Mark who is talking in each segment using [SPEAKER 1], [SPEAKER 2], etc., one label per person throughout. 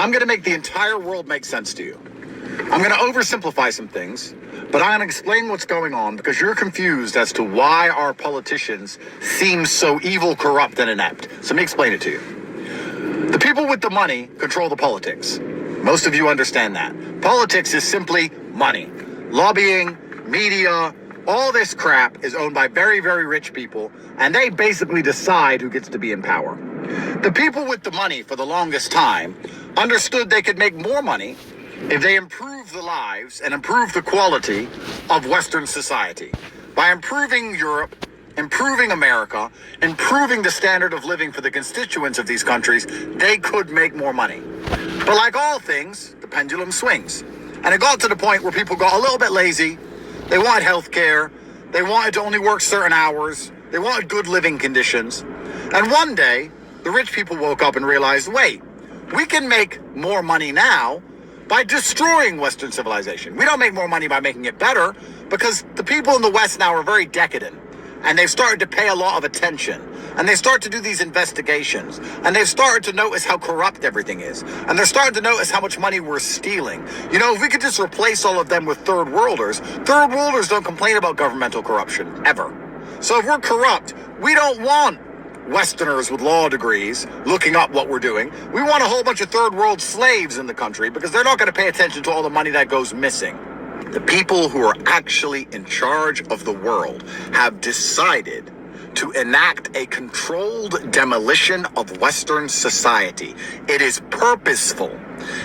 [SPEAKER 1] I'm going to make the entire world make sense to you. I'm going to oversimplify some things, but I'm going to explain what's going on because you're confused as to why our politicians seem so evil, corrupt, and inept. So let me explain it to you. The people with the money control the politics. Most of you understand that. Politics is simply money. Lobbying, media, all this crap is owned by very, very rich people, and they basically decide who gets to be in power. The people with the money for the longest time understood they could make more money if they improve the lives and improve the quality of Western society. By improving Europe, improving America, improving the standard of living for the constituents of these countries, they could make more money. But like all things, the pendulum swings. And it got to the point where people got a little bit lazy. They wanted health care. They wanted to only work certain hours. They wanted good living conditions. And one day, the rich people woke up and realized, wait, we can make more money now by destroying Western civilization. We don't make more money by making it better because the people in the West now are very decadent and they've started to pay a lot of attention and they start to do these investigations and they've started to notice how corrupt everything is and they're starting to notice how much money we're stealing. You know, if we could just replace all of them with third worlders don't complain about governmental corruption ever. So if we're corrupt, we don't want Westerners with law degrees looking up what we're doing. We want a whole bunch of third world slaves in the country because they're not going to pay attention to all the money that goes missing. The people who are actually in charge of the world have decided to enact a controlled demolition of Western society. It is purposeful.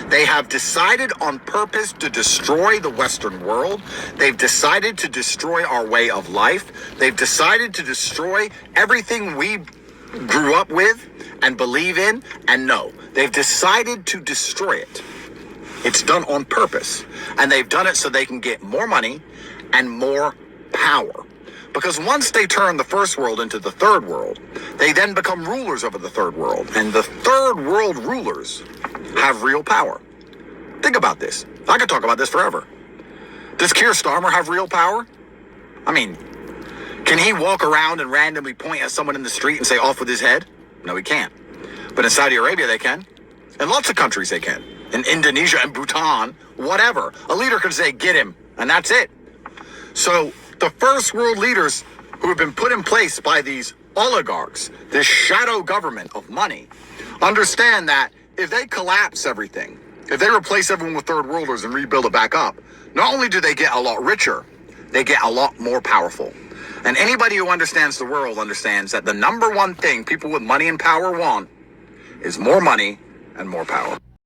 [SPEAKER 1] They have decided on purpose to destroy the Western world. They've decided to destroy our way of life. They've decided to destroy everything we grew up with and believe in and know. They've decided to destroy it. It's done on purpose. And they've done it so they can get more money and more power. Because once they turn the first world into the third world, they then become rulers over the third world. And the third world rulers have real power. Think about this. I could talk about this forever. Does Keir Starmer have real power? I mean, can he walk around and randomly point at someone in the street and say off with his head? No, he can't. But in Saudi Arabia, they can. In lots of countries, they can. In Indonesia and Bhutan, whatever. A leader could say, get him. And that's it. So the first world leaders who have been put in place by these oligarchs, this shadow government of money, understand that if they collapse everything, if they replace everyone with third worlders and rebuild it back up, not only do they get a lot richer, they get a lot more powerful. And anybody who understands the world understands that the number one thing people with money and power want is more money and more power.